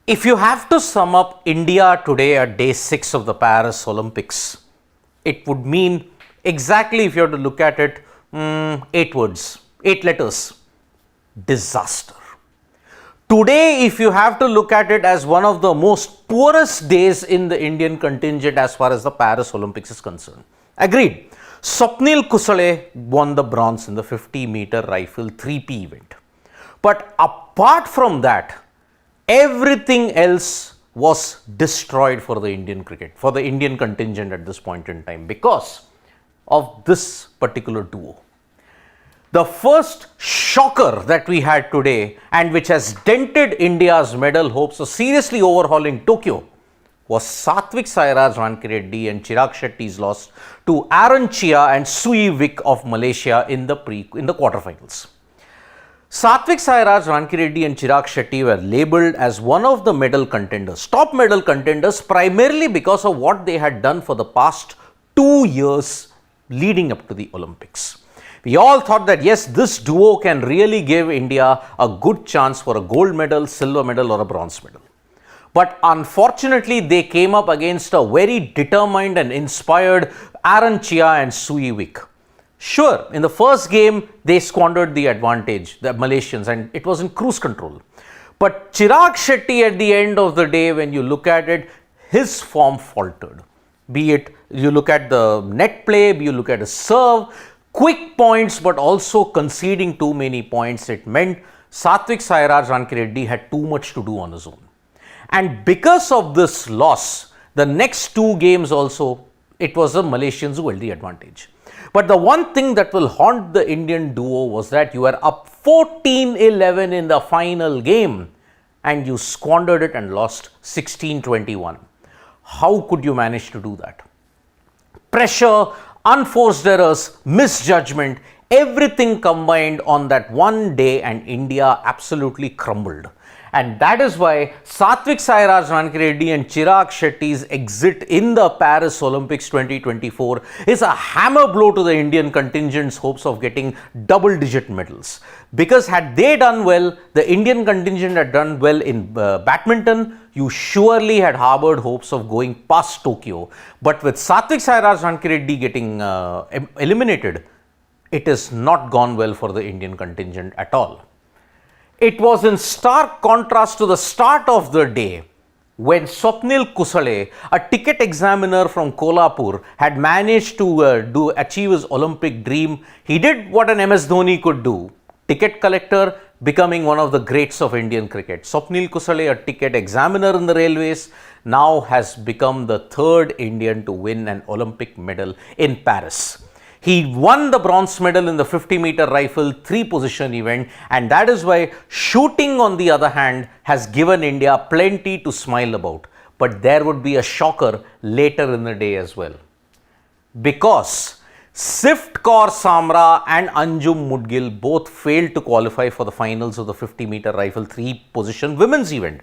If you have to sum up India today at day 6 of the Paris Olympics, it would mean exactly, if you have to look at it, 8 words, 8 letters: disaster. Today, if you have to look at it as one of the most poorest days in the Indian contingent as far as the Paris Olympics is concerned. Agreed. Swapnil Kusale won the bronze in the 50-meter rifle 3P event. But apart from that, everything else was destroyed for the Indian cricket, for the Indian contingent at this point in time because of this particular duo. The first shocker that we had today, and which has dented India's medal hopes of seriously overhauling Tokyo, was Satvik Sairaj Rankireddy and Chirag Shetty's loss to Aaron Chia and Sui Vick of Malaysia in the quarterfinals. Satvik Sairaj Rankireddy and Chirag Shetty were labelled as one of the medal contenders, top medal contenders, primarily because of what they had done for the past 2 years leading up to the Olympics. We all thought that yes, this duo can really give India a good chance for a gold medal, silver medal or a bronze medal. But unfortunately, they came up against a very determined and inspired Aaron Chia and Sui Vick. Sure, in the first game, they squandered the advantage, the Malaysians, and it was in cruise control. But Chirag Shetty, at the end of the day, when you look at it, his form faltered. Be it you look at the net play, you look at his serve, quick points, but also conceding too many points. It meant Satvik Sairaj Rankireddy had too much to do on his own. And because of this loss, the next 2 games also, it was the Malaysians who held the advantage. But the one thing that will haunt the Indian duo was that you were up 14-11 in the final game and you squandered it and lost 16-21. How could you manage to do that? Pressure, unforced errors, misjudgment, everything combined on that one day, and India absolutely crumbled. And that is why Satvik Sairaj Rankireddy and Chirag Shetty's exit in the Paris Olympics 2024 is a hammer blow to the Indian contingent's hopes of getting double-digit medals. Because had they done well, the Indian contingent had done well in badminton, you surely had harbored hopes of going past Tokyo. But with Satvik Sairaj Rankireddy getting eliminated, it has not gone well for the Indian contingent at all. It was in stark contrast to the start of the day when Swapnil Kusale, a ticket examiner from Kolhapur, had managed to achieve his Olympic dream. He did what an MS Dhoni could do, ticket collector, becoming one of the greats of Indian cricket. Swapnil Kusale, a ticket examiner in the railways, now has become the 3rd Indian to win an Olympic medal in Paris. He won the bronze medal in the 50-meter rifle 3-position event, and that is why shooting, on the other hand, has given India plenty to smile about. But there would be a shocker later in the day as well. Because Sift Kaur Samra and Anjum Mudgil both failed to qualify for the finals of the 50-meter rifle 3-position women's event.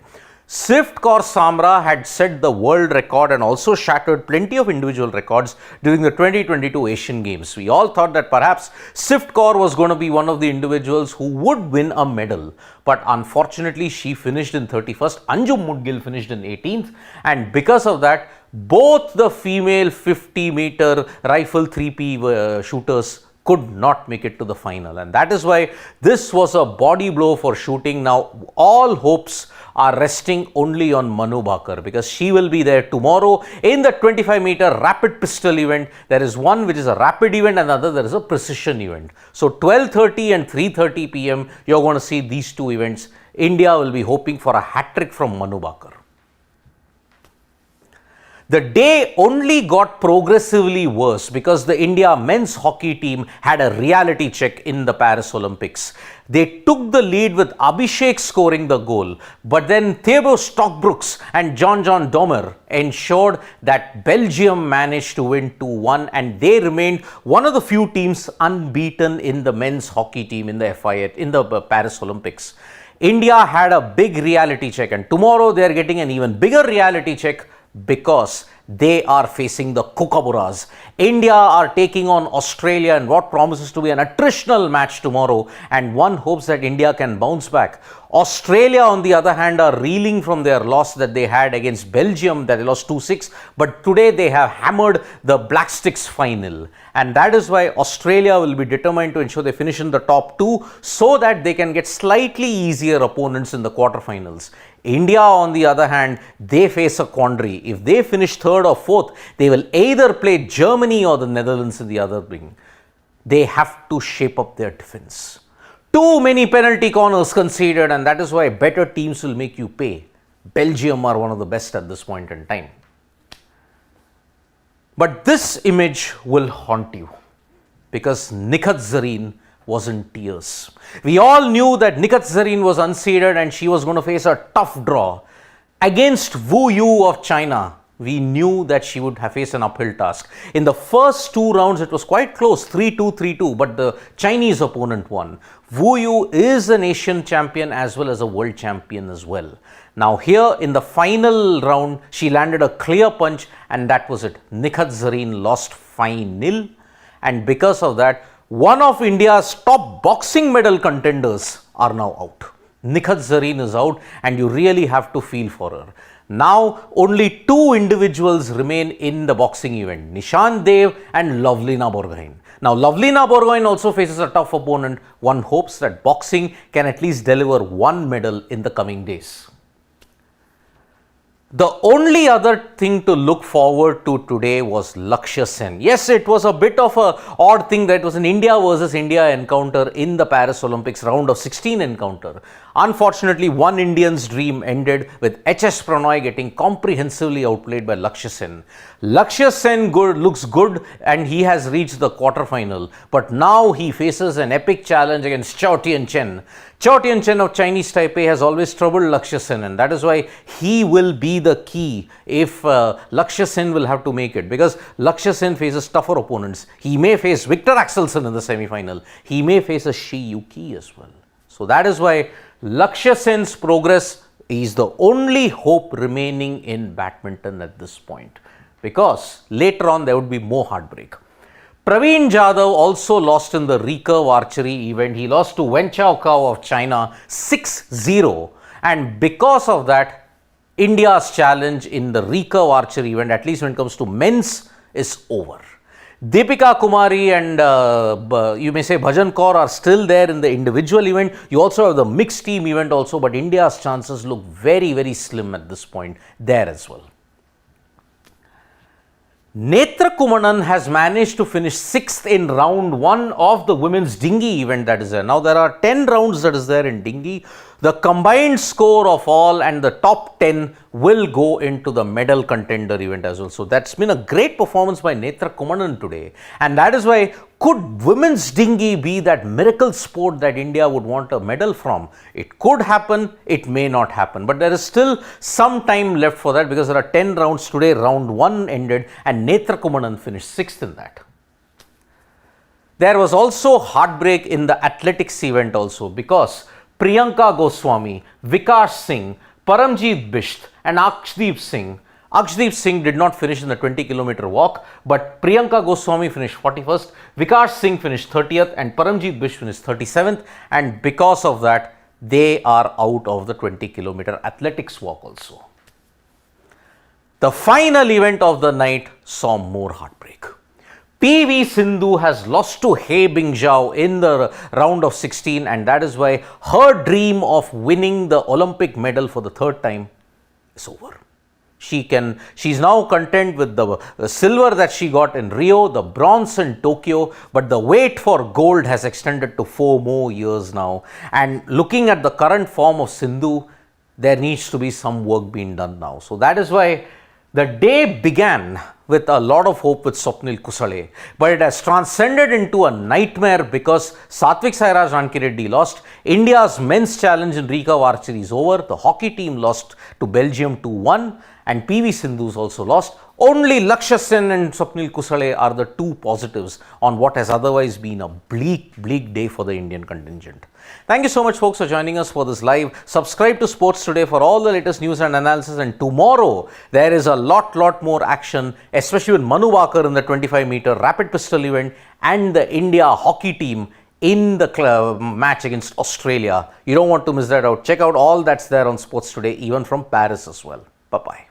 Sift Kaur Samra had set the world record and also shattered plenty of individual records during the 2022 Asian Games. We all thought that perhaps Sift Kaur was going to be one of the individuals who would win a medal. But unfortunately, she finished in 31st. Anjum Mudgil finished in 18th. And because of that, both the female 50-meter rifle 3P shooters could not make it to the final, and that is why this was a body blow for shooting. Now all hopes are resting only on Manu Bhaker, because she will be there tomorrow in the 25-meter rapid pistol event. There is one which is a rapid event and another there is a precision event. So 12:30 and 3:30 p.m. you're going to see these 2 events. India will be hoping for a hat-trick from Manu Bhaker. The day only got progressively worse because the India men's hockey team had a reality check in the Paris Olympics. They took the lead with Abhishek scoring the goal, but then Thibaut Stockbrooks and John Domer ensured that Belgium managed to win 2-1, and they remained one of the few teams unbeaten in the men's hockey team in the Paris Olympics. India had a big reality check, and tomorrow they are getting an even bigger reality check, because they are facing the Kookaburras. India are taking on Australia in what promises to be an attritional match tomorrow, and one hopes that India can bounce back. Australia, on the other hand, are reeling from their loss that they had against Belgium, that they lost 2-6, but today they have hammered the Black Sticks final, and that is why Australia will be determined to ensure they finish in the top two so that they can get slightly easier opponents in the quarterfinals. India, on the other hand, they face a quandary. If they finish third or fourth, they will either play Germany or the Netherlands in the other ring. They have to shape up their defense. Too many penalty corners conceded, and that is why better teams will make you pay. Belgium are one of the best at this point in time. But this image will haunt you because Nikhat Zareen was in tears. We all knew that Nikhat Zareen was unseeded and she was going to face a tough draw. Against Wu Yu of China, we knew that she would have faced an uphill task. In the first two rounds, it was quite close, 3-2, 3-2, but the Chinese opponent won. Wu Yu is an Asian champion as well as a world champion as well. Now here in the final round, she landed a clear punch and that was it. Nikhat Zareen lost 5-0, and because of that, one of India's top boxing medal contenders are now out. Nikhat Zareen is out and you really have to feel for her. Now only two individuals remain in the boxing event, Nishan Dev and Lovelina Borgohain. Now Lovelina Borgohain also faces a tough opponent. One hopes that boxing can at least deliver one medal in the coming days. The only other thing to look forward to today was Lakshya Sen. Yes, it was a bit of an odd thing that it was an India versus India encounter in the Paris Olympics round of 16 encounter. Unfortunately, one Indian's dream ended with HS Pranoy getting comprehensively outplayed by Lakshya Sen. Lakshya Sen looks good and he has reached the quarterfinal, but now he faces an epic challenge against Chao Tian Chen. Chao Tian Chen of Chinese Taipei has always troubled Lakshya Sen, and that is why he will be the key if Lakshya Sen will have to make it, because Lakshya Sen faces tougher opponents. He may face Victor Axelsen in the semi-final. He may face a Shi Yuki as well. So that is why Lakshya Sen's progress is the only hope remaining in badminton at this point, because later on there would be more heartbreak. Praveen Jadhav also lost in the recurve archery event. He lost to Wen Chao Kao of China 6-0, and because of that, India's challenge in the recurve archery event, at least when it comes to men's, is over. Deepika Kumari and you may say Bhajan Kaur are still there in the individual event. You also have the mixed team event also, but India's chances look very, very slim at this point there as well. Netra Kumanan has managed to finish 6th in round 1 of the women's dinghy event that is there. Now there are 10 rounds that is there in dinghy. The combined score of all and the top 10 will go into the medal contender event as well. So that's been a great performance by Netra Kumanan today, and that is why could women's dinghy be that miracle sport that India would want a medal from? It could happen, it may not happen, but there is still some time left for that because there are 10 rounds today. Round 1 ended and Netra Kumanan finished 6th in that. There was also heartbreak in the athletics event also, because Priyanka Goswami, Vikas Singh, Paramjeet Bisht and Akshdeep Singh did not finish in the 20-kilometer walk, but Priyanka Goswami finished 41st, Vikas Singh finished 30th and Paramjeet Bisht finished 37th, and because of that, they are out of the 20-kilometer athletics walk also. The final event of the night saw more heartbreak. PV Sindhu has lost to He Bingzhou in the round of 16, and that is why her dream of winning the Olympic medal for the third time is over. She's now content with the silver that she got in Rio, the bronze in Tokyo, but the wait for gold has extended to 4 more years now. And looking at the current form of Sindhu, there needs to be some work being done now. So that is why the day began with a lot of hope with Swapnil Kusale, but it has transcended into a nightmare because Satvik Sairaj Rankireddy lost, India's men's challenge in recurve archery is over, the hockey team lost to Belgium 2-1, and PV Sindhu's also lost. Only Lakshya Sen and Swapnil Kusale are the two positives on what has otherwise been a bleak day for the Indian contingent. Thank you so much, folks, for joining us for this live. Subscribe to Sports Today for all the latest news and analysis, and tomorrow there is a lot more action, especially with Manu Bakar in the 25-meter rapid pistol event and the India hockey team in the match against Australia. You don't want to miss that out. Check out all that's there on Sports Today, even from Paris as well. Bye-bye.